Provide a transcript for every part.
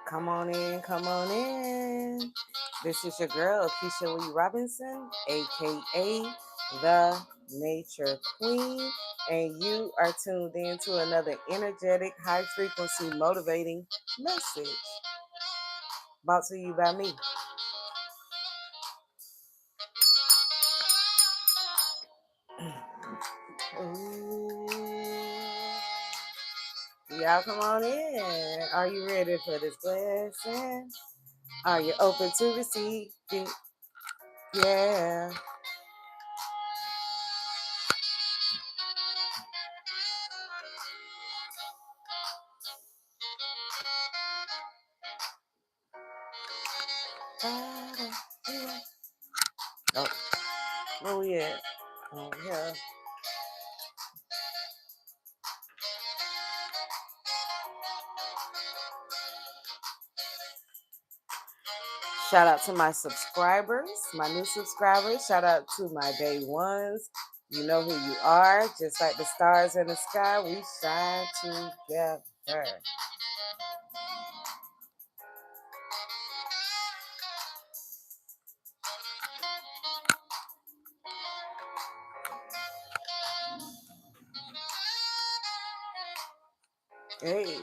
Come on in, come on in. This is your girl, Keisha Lee Robinson, aka the Nature Queen, and you are tuned in to another energetic, high frequency, motivating message brought to you by me. Ooh. Y'all come on in. Are you ready for this blessing? Are you open to receive it? Yeah. Oh, where we at? Oh, yeah. Shout out to my subscribers, my new subscribers. Shout out to my day ones. You know who you are. Just like the stars in the sky, we shine together. Hey,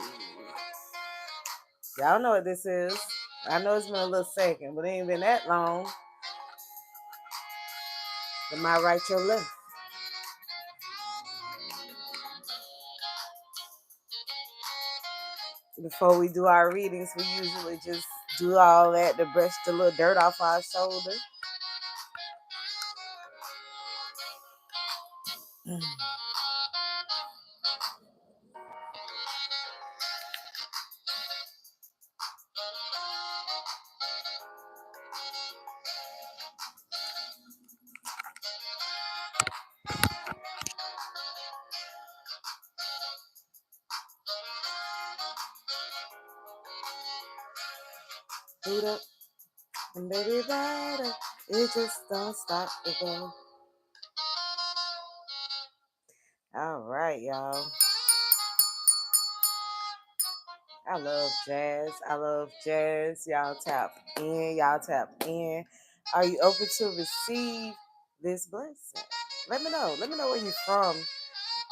y'all know what this is. I know it's been a little second, but it ain't been that long. The my right, your left. Before we do our readings, we usually just do all that to brush the little dirt off our shoulder. Boot up and baby ride up. It just don't stop to go. All right, y'all. I love jazz. I love jazz. Y'all tap in. Y'all tap in. Are you open to receive this blessing? Let me know. Let me know where you're from.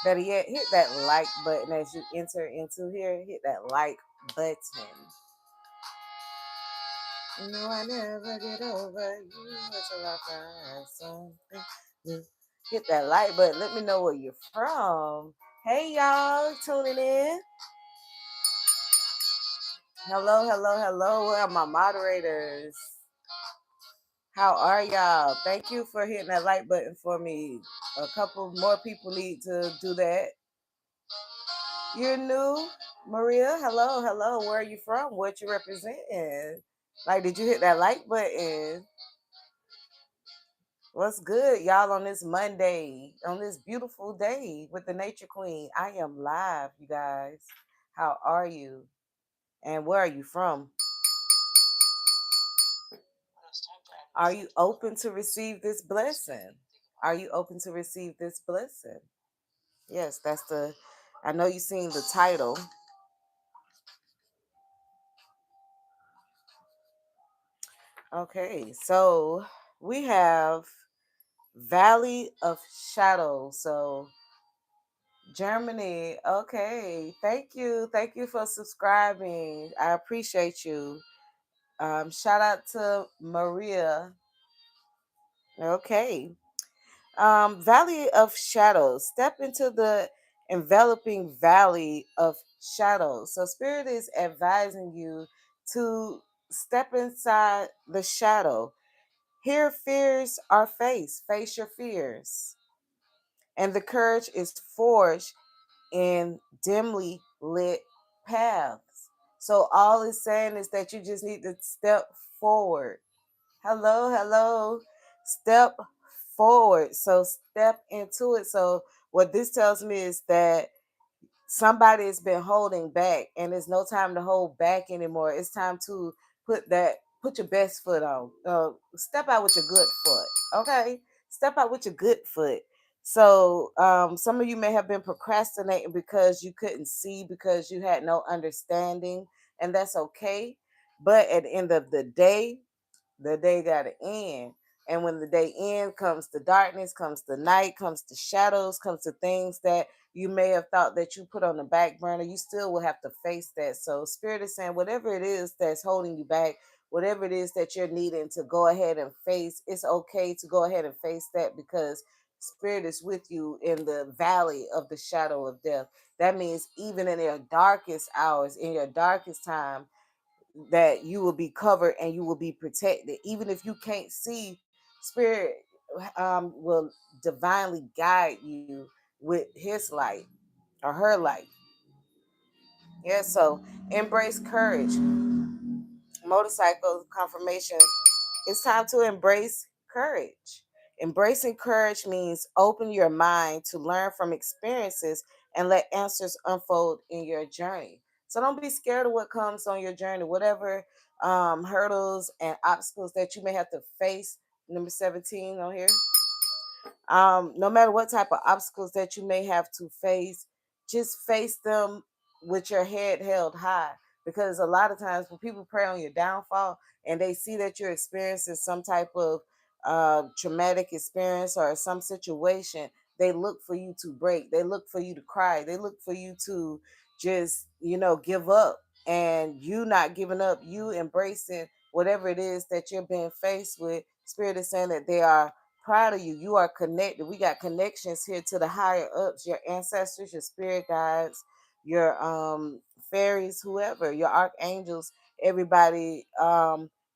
Better yet, hit that like button as you enter into here. Hit that like button. No, I never get over you until I find something new. Hit that like button. Let me know where you're from. Hey, y'all, tuning in. Hello, hello, hello. Where are my moderators? How are y'all? Thank you for hitting that like button for me. A couple more people need to do that. You're new, Maria. Hello, hello. Where are you from? What you representing? Like, did you hit that like button? What's good, y'all, on this Monday, on this beautiful day with the Nature Queen? I am live, you guys. How are you? And where are you from? Are you open to receive this blessing? Are you open to receive this blessing? Yes, I know you seen the title. Okay, so we have Valley of Shadows. So Germany. Okay, thank you. Thank you for subscribing. I appreciate you. Shout out to Maria. Okay. Valley of Shadows. Step into the enveloping valley of shadows. So Spirit is advising you to step inside the shadow. Here fears are faced. Face your fears. And the courage is forged in dimly lit paths. So all it's saying is that you just need to step forward. Hello, hello. Step forward. So step into it. So what this tells me is that somebody has been holding back and there's no time to hold back anymore. It's time to put your best foot on. Step out with your good foot. Okay? Step out with your good foot. So some of you may have been procrastinating because you couldn't see, because you had no understanding, and that's okay. But at the end of the day got to end. And when the day ends, comes the darkness, comes the night, comes the shadows, comes the things that you may have thought that you put on the back burner. You still will have to face that. So Spirit is saying, whatever it is that's holding you back, whatever it is that you're needing to go ahead and face, it's okay to go ahead and face that, because Spirit is with you in the valley of the shadow of death. That means even in your darkest hours, in your darkest time, that you will be covered and you will be protected. Even if you can't see, Spirit will divinely guide you with his light or her light. Yeah, so embrace courage. Motorcycle confirmation. It's time to embrace courage. Embracing courage means open your mind to learn from experiences and let answers unfold in your journey. So don't be scared of what comes on your journey, whatever hurdles and obstacles that you may have to face. Number 17 on here. No matter what type of obstacles that you may have to face, just face them with your head held high. Because a lot of times when people pray on your downfall and they see that you're experiencing some type of traumatic experience or some situation, they look for you to break. They look for you to cry. They look for you to just, give up. And you not giving up, you embracing whatever it is that you're being faced with. Spirit is saying that they are proud of you. You are connected. We got connections here to the higher ups, your ancestors, your spirit guides, your fairies, whoever, your archangels, everybody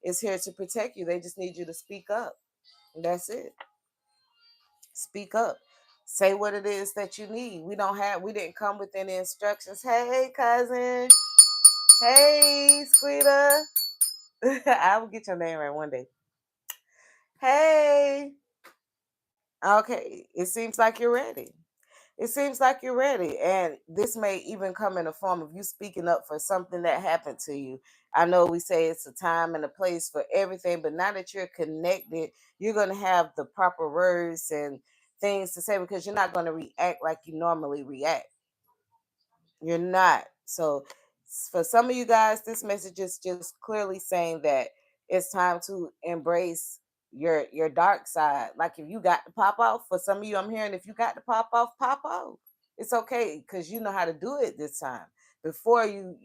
is here to protect you. They just need you to speak up. That's it. Speak up. Say what it is that you need. We didn't come with any instructions. Hey, cousin. Hey, Squeeta. I will get your name right one day. Hey. Okay. It seems like you're ready. It seems like you're ready. And this may even come in the form of you speaking up for something that happened to you. I know we say it's a time and a place for everything, but now that you're connected, you're going to have the proper words and things to say, because you're not going to react like you normally react. You're not. So for some of you guys, this message is just clearly saying that it's time to embrace your dark side. Like if you got to pop off, for some of you, I'm hearing if you got to pop off, pop off. It's okay because you know how to do it this time. Before you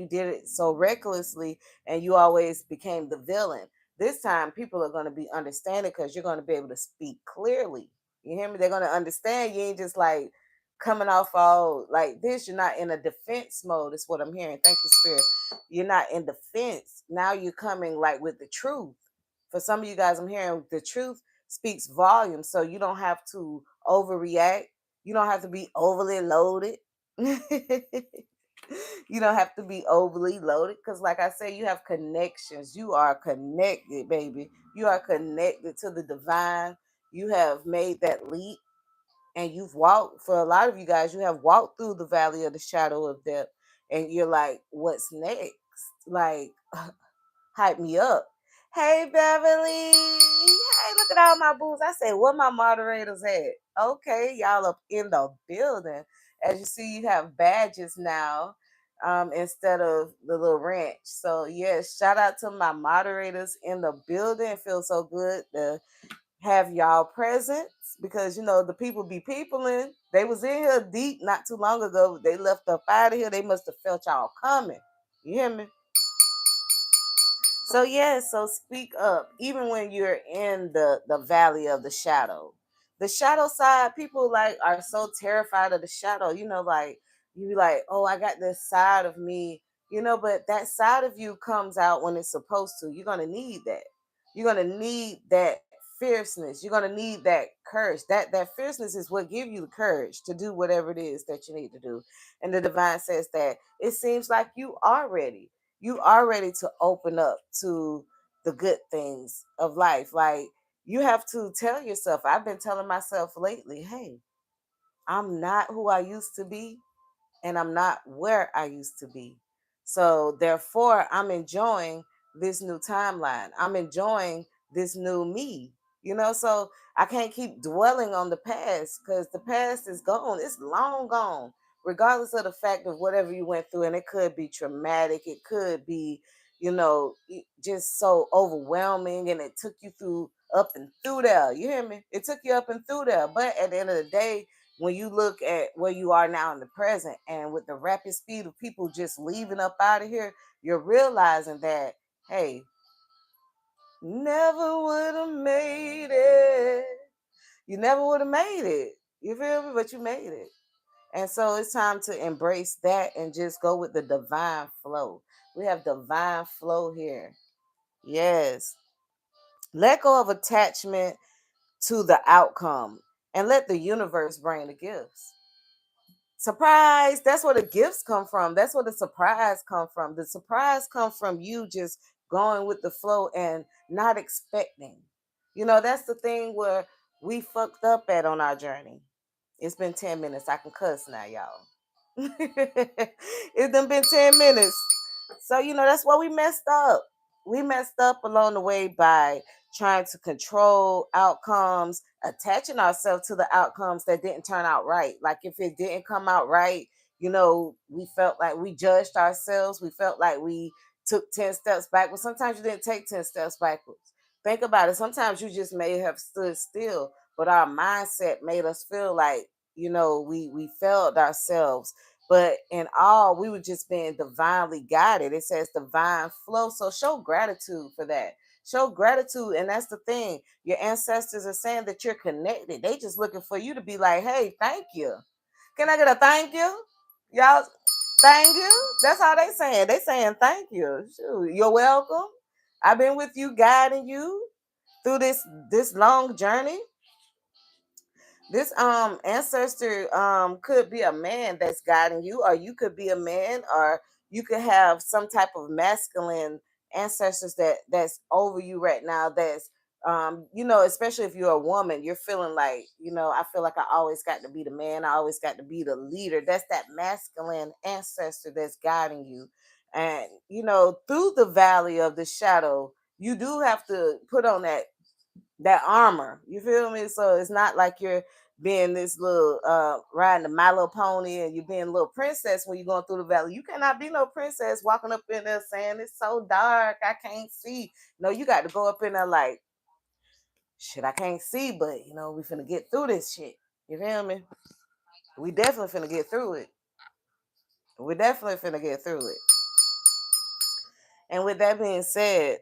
did it so recklessly and you always became the villain. This time people are going to be understanding because you're going to be able to speak clearly. You hear me? They're going to understand. You ain't just like coming off all like this. You're not in a defense mode, is what I'm hearing. Thank you, Spirit. You're not in defense. Now you're coming like with the truth. For some of you guys, I'm hearing the truth speaks volumes. So you don't have to overreact. You don't have to be overly loaded. You don't have to be overly loaded because, like I said, you have connections. You are connected, baby. You are connected to the divine. You have made that leap, and you've walked, for a lot of you guys, you have walked through the valley of the shadow of death, and you're like, what's next? Like, hype me up. Hey, Beverly. Hey, look at all my booze. I say, what my moderators at? Okay, y'all up in the building. As you see, you have badges now, instead of the little wrench. So, yes, shout out to my moderators in the building. It feels so good to have y'all presence, because the people be peopling. They was in here deep not too long ago. They left up out of here. They must have felt y'all coming. You hear me? So yeah, so speak up. Even when you're in the valley of the shadow. The shadow side, people like are so terrified of the shadow. Like you be like, oh, I got this side of me, but that side of you comes out when it's supposed to. You're gonna need that. You're gonna need that fierceness. You're gonna need that courage. That fierceness is what give you the courage to do whatever it is that you need to do. And the divine says that it seems like you are ready to open up to the good things of life. Like you have to tell yourself, I've been telling myself lately, hey, I'm not who I used to be, and I'm not where I used to be. So therefore, I'm enjoying this new timeline. I'm enjoying this new me. So I can't keep dwelling on the past because the past is gone. It's long gone. Regardless of the fact of whatever you went through, and it could be traumatic, it could be just so overwhelming, and it took you through up and through there. You hear me? It took you up and through there. But at the end of the day, when you look at where you are now in the present, and with the rapid speed of people just leaving up out of here, you're realizing that, hey, never would have made it. You never would have made it. You feel me? But you made it. And so it's time to embrace that and just go with the divine flow. We have divine flow here. Yes. Let go of attachment to the outcome and let the universe bring the gifts. Surprise, that's where the gifts come from. That's where the surprise come from. The surprise comes from you just going with the flow and not expecting. That's the thing where we fucked up at on our journey. It's been 10 minutes. I can cuss now, y'all. It's done been 10 minutes. So, that's why we messed up. We messed up along the way by trying to control outcomes, attaching ourselves to the outcomes that didn't turn out right. Like if it didn't come out right, we felt like we judged ourselves. We felt like we took 10 steps back. But sometimes you didn't take 10 steps backwards. Think about it. Sometimes you just may have stood still, but our mindset made us feel like, we failed ourselves. But in all, we were just being divinely guided. It says divine flow. So show gratitude for that. Show gratitude. And that's the thing. Your ancestors are saying that you're connected. They just looking for you to be like, hey, thank you. Can I get a thank you? Y'all, thank you. That's how they saying. They saying thank you. Shoot, you're welcome. I've been with you, guiding you through this long journey. This ancestor could be a man that's guiding you, or you could be a man, or you could have some type of masculine ancestors that's over you right now. That's especially if you're a woman, you're feeling like, I feel like I always got to be the man, I always got to be the leader. That's that masculine ancestor that's guiding you. And through the valley of the shadow, you do have to put on that armor. You feel me? So it's not like you're being this little riding the My Little Pony and you're being a little princess when you're going through the valley. You cannot be no princess walking up in there saying it's so dark, I can't see. No, you got to go up in there like, shit, I can't see, but we finna get through this shit. You feel me? We definitely finna get through it. We definitely finna get through it. And with that being said,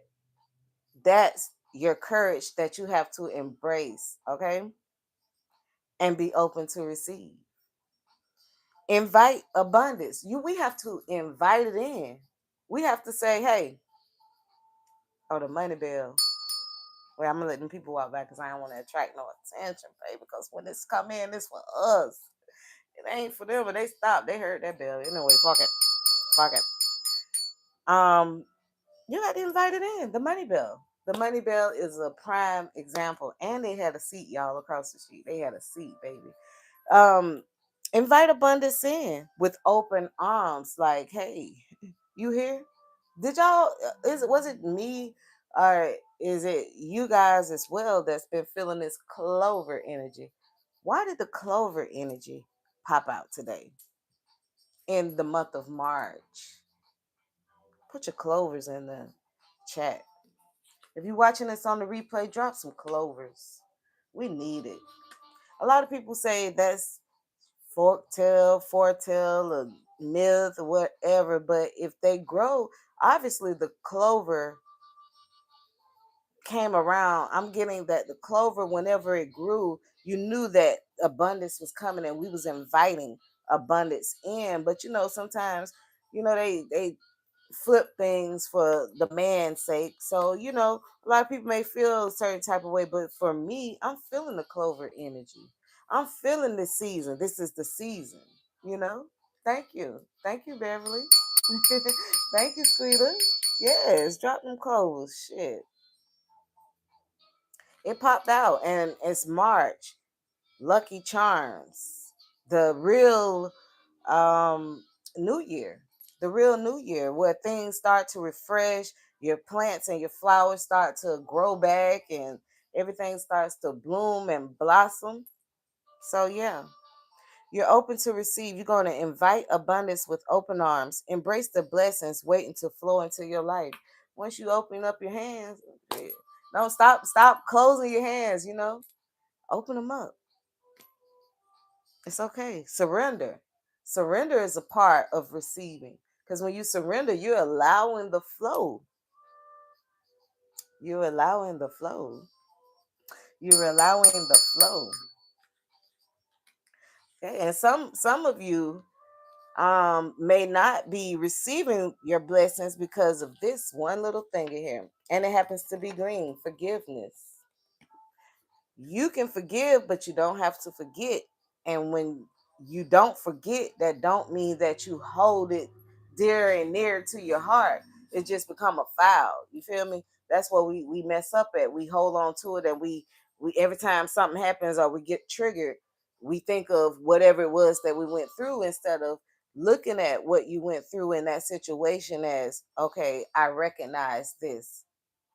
that's your courage that you have to embrace, okay? And be open to receive. Invite abundance. We have to invite it in. We have to say, hey, oh, the money bill. Well, I'm gonna let them people walk back because I don't want to attract no attention, baby. Because when this come in, this for us. It ain't for them, but they stopped. They heard that bell. Anyway, fuck it. Fuck it. You got to invite it in. The money bill. The money bill is a prime example. And they had a seat, y'all, across the street. They had a seat, baby. Um, invite abundance in with open arms. Like, hey, you here? Did y'all? Was it me, or is it you guys as well that's been feeling this clover energy? Why did the clover energy pop out today in the month of March? Put your clovers in the chat. If you're watching this on the replay, drop some clovers. We need it. A lot of people say that's forktail, foretell, or myth, or whatever. But if they grow, obviously the clover came around. I'm getting that the clover, whenever it grew, you knew that abundance was coming, and we was inviting abundance in. But sometimes, they flip things for the man's sake. So, a lot of people may feel a certain type of way, but for me, I'm feeling the clover energy. I'm feeling this season. This is the season, you know? Thank you. Thank you, Beverly. Thank you, Squeeter. Yes, drop them clovers. Shit. It popped out and it's March. Lucky Charms. The real new year. The real new year where things start to refresh, your plants and your flowers start to grow back and everything starts to bloom and blossom. So yeah. You're open to receive. You're going to invite abundance with open arms. Embrace the blessings waiting to flow into your life. Once you open up your hands, don't stop closing your hands, Open them up. It's okay. Surrender. Surrender is a part of receiving. Because when you surrender, you're allowing the flow. You're allowing the flow. You're allowing the flow. Okay. And some of you may not be receiving your blessings because of this one little thing in here. And it happens to be green, forgiveness. You can forgive, but you don't have to forget. And when you don't forget, that don't mean that you hold it dear and near to your heart. It just become a foul. You feel me? That's what we mess up at. We hold on to it, and we every time something happens or we get triggered, we think of whatever it was that we went through instead of looking at what you went through in that situation as, okay, I recognize this.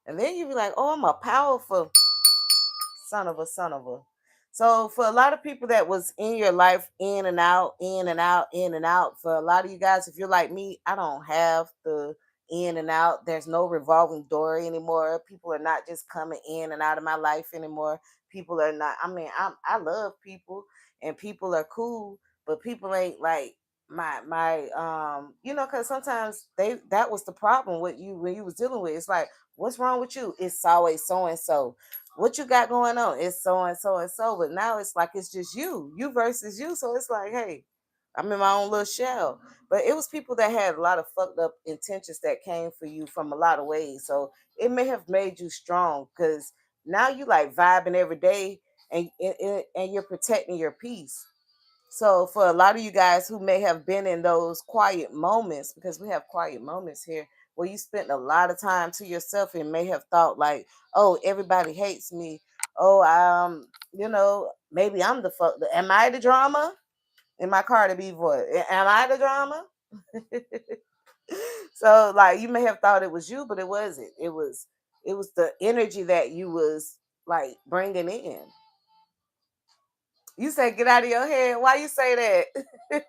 And then you be like, oh, I'm a powerful son of a. So for a lot of people that was in your life, in and out, in and out, in and out, for a lot of you guys, if you're like me, I don't have the in and out. There's no revolving door anymore. People are not just coming in and out of my life anymore. People are not, I love people and people are cool, but people ain't like because sometimes that was the problem with you when you was dealing with it. It's like, what's wrong with you? It's always so and so. What you got going on? It's so and so and so. But now it's like it's just you versus you. So it's like, hey, I'm in my own little shell. But it was people that had a lot of fucked up intentions that came for you from a lot of ways. So it may have made you strong because now you like vibing every day, and you're protecting your peace. So for a lot of you guys who may have been in those quiet moments, because we have quiet moments here, where you spent a lot of time to yourself and may have thought like, oh, everybody hates me. Oh, maybe I'm the fuck. Am I the drama? In my Cardi B voice, am I the drama? So like you may have thought it was you, but it wasn't. It was the energy that you was like bringing in. You say get out of your head. Why you say that?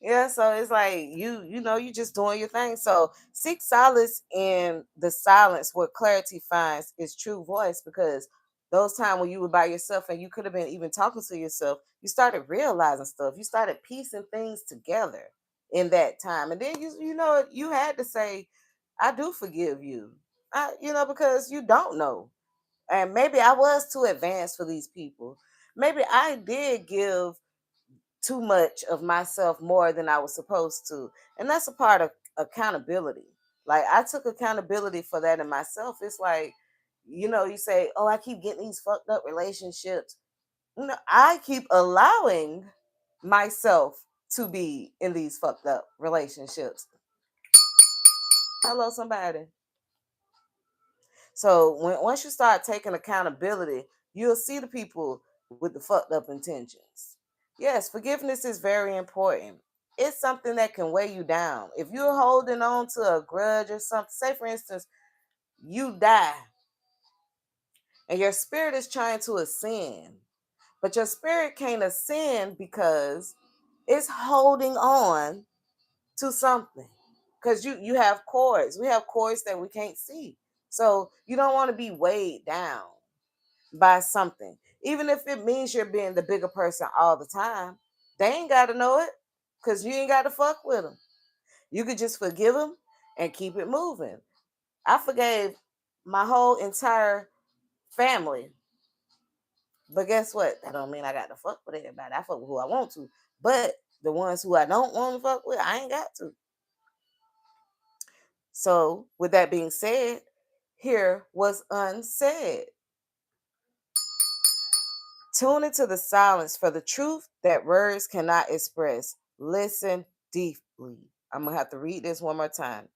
Yeah, so it's like you just doing your thing. So seek solace in the silence where clarity finds its true voice, because those times when you were by yourself and you could have been even talking to yourself, you started realizing stuff. You started piecing things together in that time. And then you had to say, I do forgive you. Because you don't know. And maybe I was too advanced for these people. Maybe I did give too much of myself more than I was supposed to. And that's a part of accountability. Like I took accountability for that in myself. It's like, you say, oh, I keep getting these fucked up relationships. No, I keep allowing myself to be in these fucked up relationships. Hello, somebody. So once you start taking accountability, you'll see the people with the fucked up intentions. Yes, forgiveness is very important. It's something that can weigh you down. If you're holding on to a grudge or something, say for instance, you die and your spirit is trying to ascend, but your spirit can't ascend because it's holding on to something. Because you have cords. We have cords that we can't see. So you don't want to be weighed down by something. Even if it means you're being the bigger person all the time, they ain't got to know it because you ain't got to fuck with them. You could just forgive them and keep it moving. I forgave my whole entire family, but guess what? That don't mean I got to fuck with everybody. I fuck with who I want to, but the ones who I don't want to fuck with, I ain't got to. So, with that being said, here was unsaid. Tune into the silence for the truth that words cannot express. Listen deeply. I'm going to have to read this one more time.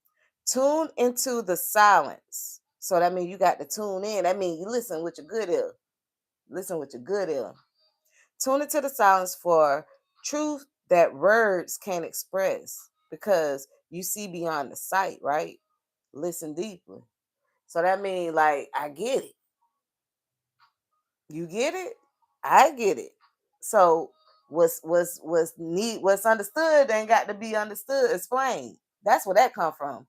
Tune into the silence. So that means you got to tune in. That means you listen with your good ear. Listen with your good ear. Tune into the silence for truth that words can't express, because you see beyond the sight, right? Listen deeply. So that means, like, I get it. You get it? I get it. So what's understood ain't got to be understood, explained. That's where that come from.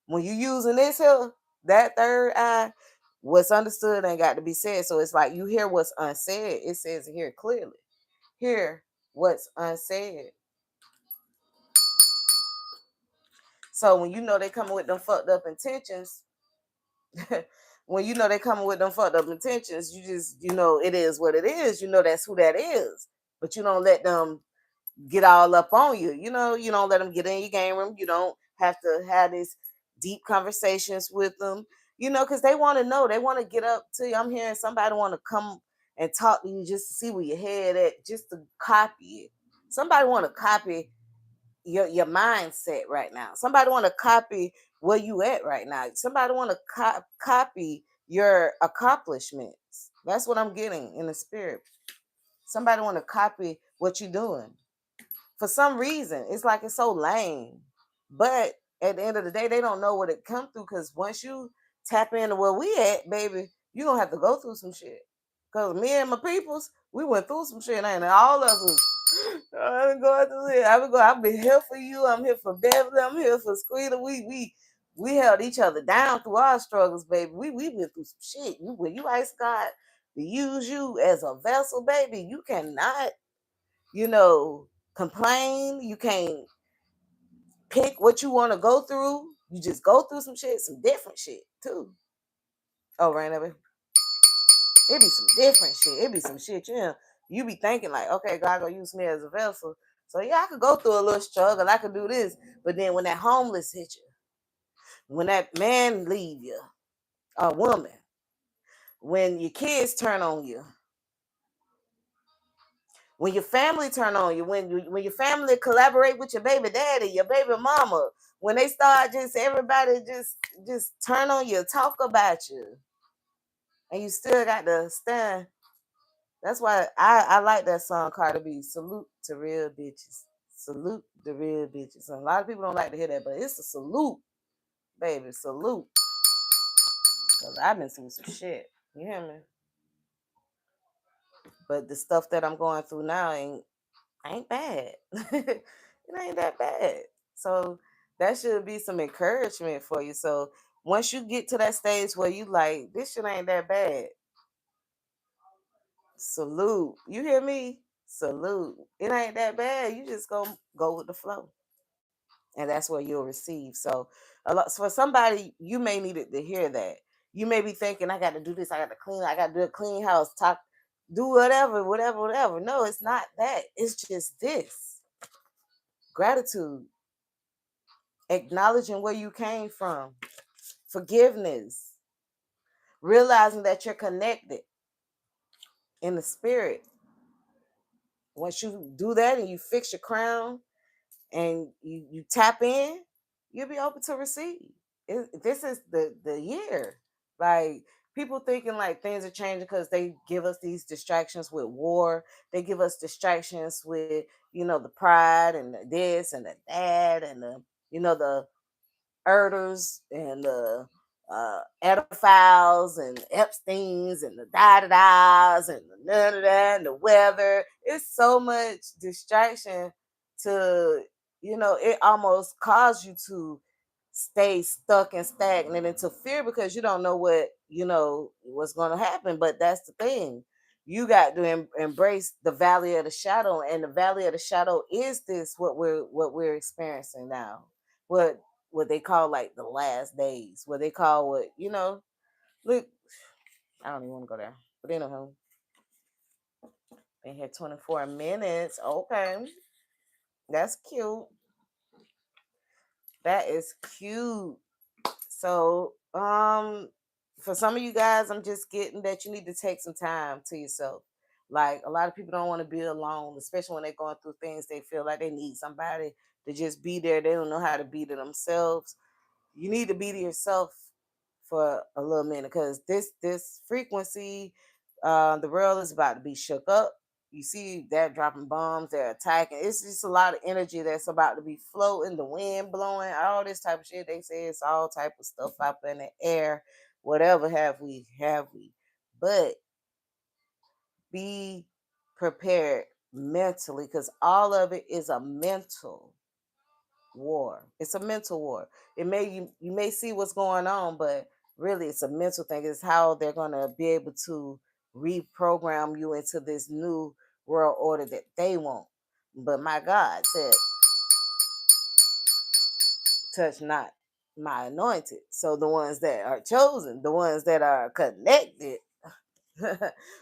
When you using this here, that third eye, what's understood ain't got to be said. So it's like you hear what's unsaid. It says it here clearly. Hear what's unsaid. So when you know they coming with them fucked up intentions, when you know they coming with them fucked up intentions, you just, it is what it is. You know that's who that is. But you don't let them get all up on you. You don't let them get in your game room. You don't have to have these deep conversations with them, because they want to know. They want to get up to you. I'm hearing somebody want to come and talk to you just to see where your head at, just to copy it. Somebody want to copy your mindset right now. Somebody want to copy where you at right now. Somebody want to copy your accomplishments. That's what I'm getting in the spirit. Somebody want to copy what you're doing. For some reason, it's like it's so lame. But at the end of the day, they don't know what it come through, because once you tap into where we at, baby, you gonna have to go through some shit. Because me and my peoples, we went through some shit, and all of us was, I've been going through it. I've been here for you. I'm here for Beverly. I'm here for Squealer. We held each other down through our struggles, baby. We went through some shit. When you ask God to use you as a vessel, baby, you cannot, complain. You can't pick what you want to go through. You just go through some shit, some different shit too. Oh, right over. It be some different shit. It be some shit. You be thinking like, okay, God gonna use me as a vessel. So yeah, I could go through a little struggle. I could do this. But then when that homeless hit you, when that man leave you, a woman, when your kids turn on you, when your family turn on you, when your family collaborate with your baby daddy, your baby mama, when they start just everybody just turn on you, talk about you, and you still got to stand. That's why I like that song, Cardi B. Salute to real bitches. Salute the real bitches. And a lot of people don't like to hear that, but it's a salute, baby. Salute. Because I've been through some shit. You hear me? But the stuff that I'm going through now ain't bad. It ain't that bad. So that should be some encouragement for you. So once you get to that stage where you like, this shit ain't that bad, salute. You hear me? Salute. It ain't that bad. You just go with the flow. And that's where you'll receive. So a lot for somebody, you may need it to hear that. You may be thinking, I got to do this, I got to clean, I got to do a clean house, talk, do whatever. No, it's not that. It's just this. Gratitude, acknowledging where you came from, forgiveness, realizing that you're connected in the spirit. Once you do that and you fix your crown and you tap in, you'll be open to receive. This is the year. Like, people thinking like things are changing because they give us these distractions with war. They give us distractions with, the pride and the this and the that and the Erders and the Edophiles and Epstein's and the da-da-das and the da-da-da and the weather. It's so much distraction to, it almost causes you to stay stuck and stagnant into fear because you don't know what's going to happen. But that's the thing. You got to embrace the valley of the shadow, and the valley of the shadow is this what we're experiencing now. What they call like the last days, what they call look, I don't even want to go there. But anyhow, they had 24 minutes. Okay. That's cute. That is cute. So, for some of you guys, I'm just getting that you need to take some time to yourself. Like, a lot of people don't want to be alone, especially when they're going through things. They feel like they need somebody to just be there. They don't know how to be to themselves. You need to be to yourself for a little minute, because this frequency, the world is about to be shook up. You see, they're dropping bombs, they're attacking. It's just a lot of energy that's about to be floating, the wind blowing, all this type of shit. They say it's all type of stuff up in the air, whatever have we. But be prepared mentally, because all of it is a mental war. It's a mental war. It may you may see what's going on, but really it's a mental thing. It's how they're gonna be able to reprogram you into this new world order that they want. But my God said, touch not my anointed. So the ones that are chosen, the ones that are connected,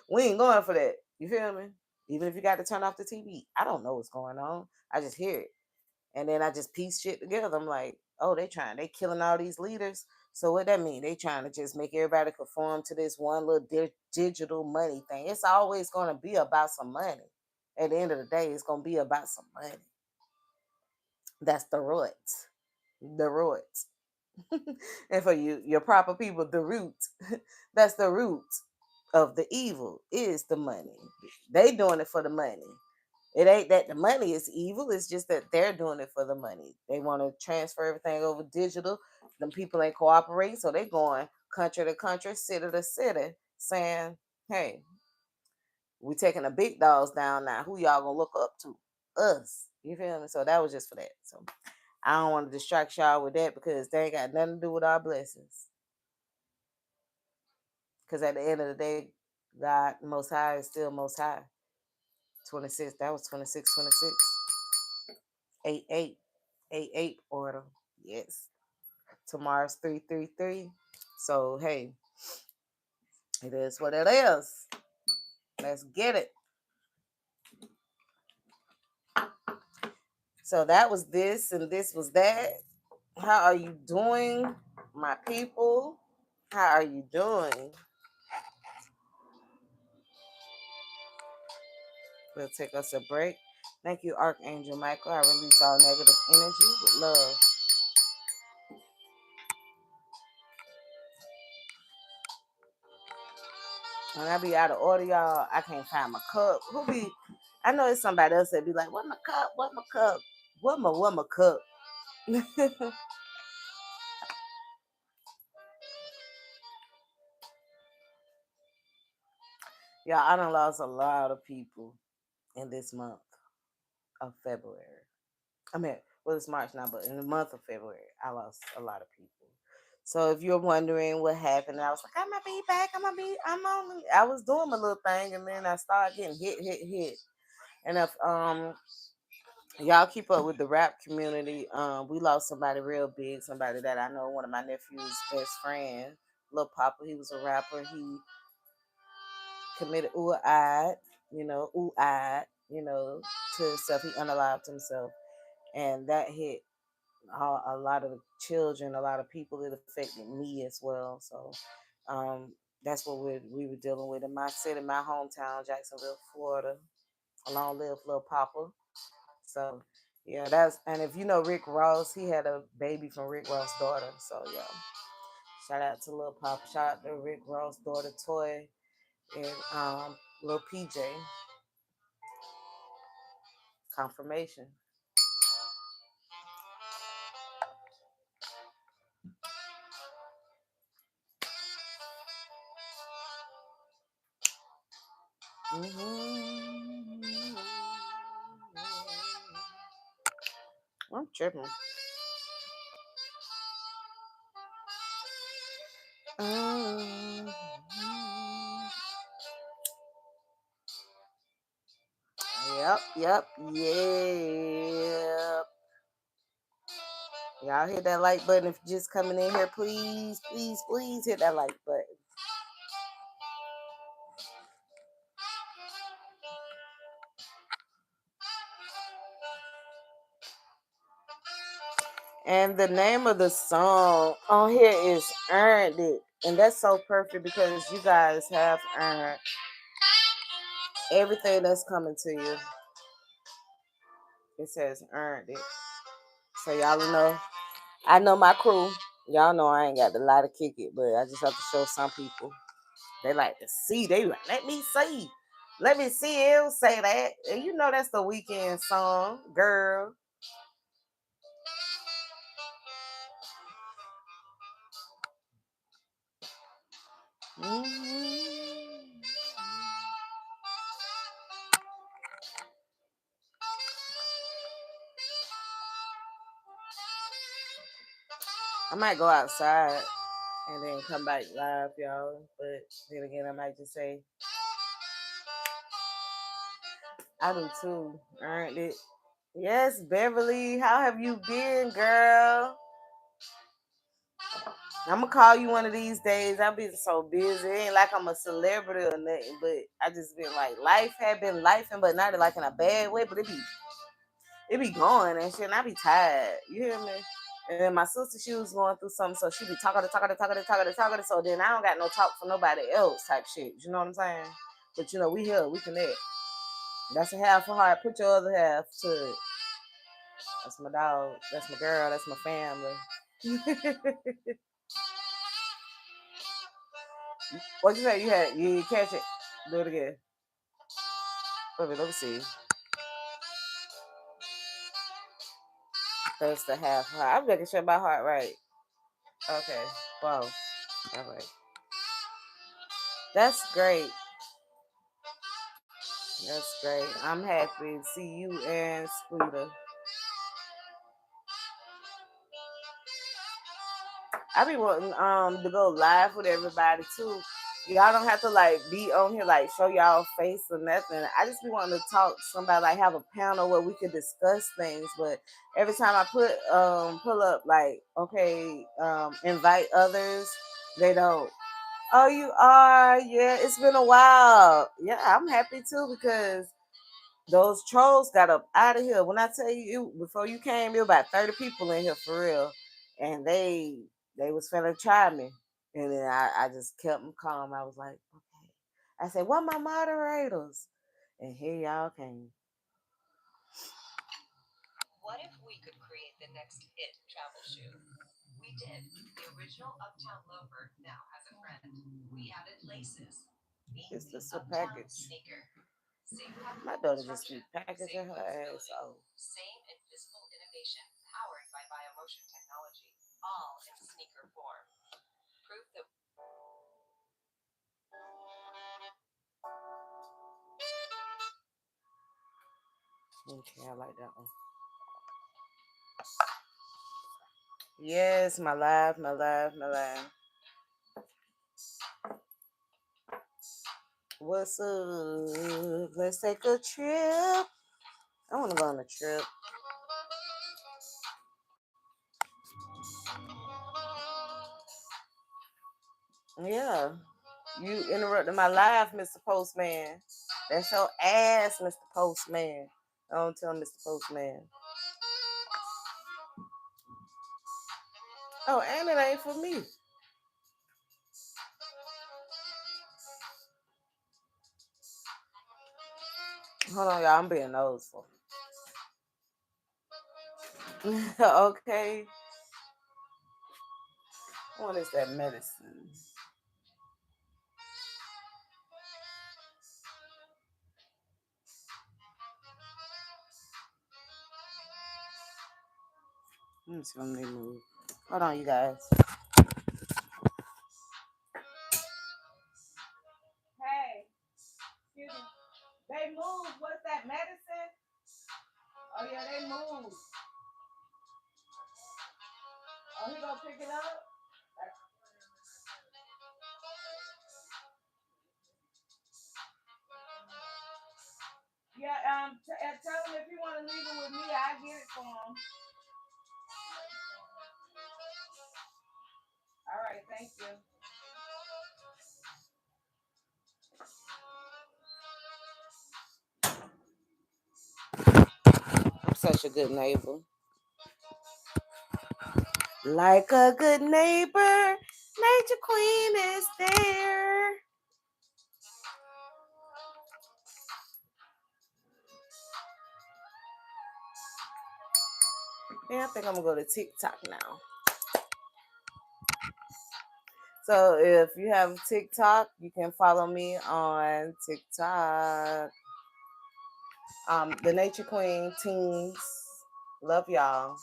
we ain't going for that. You feel me? Even if you got to turn off the TV, I don't know what's going on. I just hear it. And then I just piece shit together. I'm like, oh, they killing all these leaders. So what that mean? They trying to just make everybody conform to this one little digital money thing. It's always going to be about some money. At the end of the day, it's going to be about some money. That's the roots. The roots. And for you, your proper people, the root. That's the root of the evil is the money. They doing it for the money. It ain't that the money is evil. It's just that they're doing it for the money. They want to transfer everything over digital. Them people ain't cooperating, so they going country to country, city to city, saying, "Hey, we taking the big dogs down now. Who y'all gonna look up to? Us." You feel me? So that was just for that. So I don't want to distract y'all with that because they ain't got nothing to do with our blessings. Because at the end of the day, God Most High is still Most High. 26. That was 26, 26. 8, 8. 8, 8 order. Yes. Tomorrow's 333. So hey, it is what it is. Let's get it. So that was this and this was that. How are you doing, my people? How are you doing? We'll take us a break. Thank you, Archangel Michael. I release all negative energy with love. When I be out of order, y'all, I can't find my cup. Who be? I know it's somebody else that be like, "What my cup? What my cup? What my cup?" Y'all, I done lost a lot of people in this month of February. I mean, well, it's March now, but in the month of February, I lost a lot of people. So if you're wondering what happened, I was like, I'm gonna be back. I'm on. I was doing my little thing, and then I started getting hit. And if y'all keep up with the rap community, we lost somebody real big, somebody that I know, one of my nephew's best friend, Lil Papa. He was a rapper. He committed to himself. He unalived himself, and that hit a lot of the children, a lot of people. It affected me as well. So that's what we were dealing with in my city, my hometown, Jacksonville, Florida. Long live Lil Papa. So yeah, and if you know Rick Ross, he had a baby from Rick Ross' daughter. So yeah, shout out to Lil Papa. Shout out to Rick Ross' daughter Toy and Lil PJ. Confirmation. Mm-hmm. I'm tripping. Mm-hmm. Yep. Y'all hit that like button if you're just coming in here. Please hit that like button. And the name of the song on here is Earned It. And that's so perfect because you guys have earned everything that's coming to you. It says Earned It. So y'all know, I know my crew. Y'all know I ain't got the lie to kick it, but I just have to show some people. They like to see. They like, let me see. Let me see him say that. And you know that's the weekend song, girl. Mm-hmm. I might go outside and then come back live, y'all. But then again, I might just say, I do too. Earned it. Yes, Beverly, how have you been, girl? I'm gonna call you one of these days. I've been so busy. It ain't like I'm a celebrity or nothing, but I just been like life had been lifing, but not like in a bad way. But it be going and shit. And I be tired. You hear me? And then my sister, she was going through something, so she be talking. So then I don't got no talk for nobody else type shit. You know what I'm saying? But we here, we connect. That's a half a heart. Put your other half to it. That's my dog. That's my girl. That's my family. What you say? You catch it? Do it again. Let me see. That's the half heart. I'm making sure my heart right. Okay. Wow. All right. That's great. That's great. I'm happy to see you and Squeeter. I be wanting to go live with everybody too. Y'all don't have to like be on here like show y'all face or nothing. I just be wanting to talk to somebody, like have a panel where we could discuss things. But every time I pull up like invite others, they don't. Oh, you are? Yeah, it's been a while. Yeah, I'm happy too because those trolls got up out of here. When I tell you, before you came, there were about 30 people in here for real, and they was finna try me, and then I just kept them calm. I was like, okay. I said, "What my moderators?" And here y'all came. What if we could create the next hit travel shoe? We did. The original Uptown Loafer now has a friend. We added laces. It's just a package. Sneaker. My daughter just keep packaging her ass off. Same invisible innovation powered by biomotion technology, all in sneaker form. Proof that. Okay, I like that one. Yes, my life. What's up? Let's take a trip. I want to go on a trip. Yeah. You interrupted my life, Mr. Postman. That's your ass, Mr. Postman. I don't tell Mr. Postman. Oh, and it ain't for me. Hold on, y'all. I'm being noseful. Okay. What is that medicine? Let me see when they move. Hold on, you guys. Hey, excuse me. They move. What's that medicine? Oh yeah, they move. Oh, he gonna pick it up? Yeah. Tell him if you want to leave it with me, I get it for him. All right. Thank you. I'm such a good neighbor. Like a good neighbor, Nature Queen is there. Yeah, I think I'm gonna go to TikTok now. So if you have TikTok, you can follow me on TikTok. The Nature Queen teens. Love y'all.